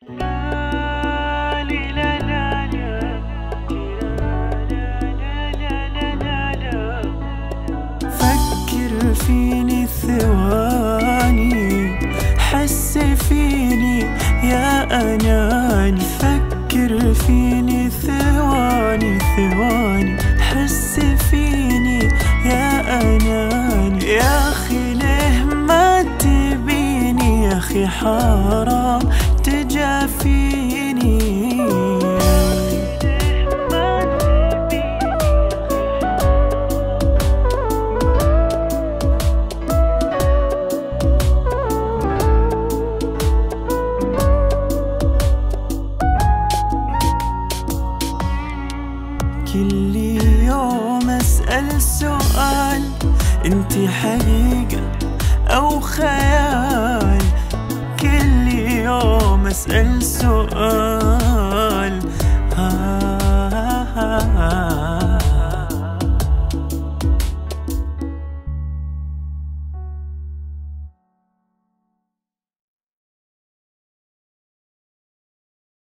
فكر فيني ثواني، حس فيني يا أناني. فكر فيني ثواني ثواني، حس فيني يا أناني. يا أخي ليه ما تبيني، يا أخي حرام تجافيني. كل يوم أسأل سؤال، انتي حقيقة أو خيال؟ كل يوم أسأل سؤال،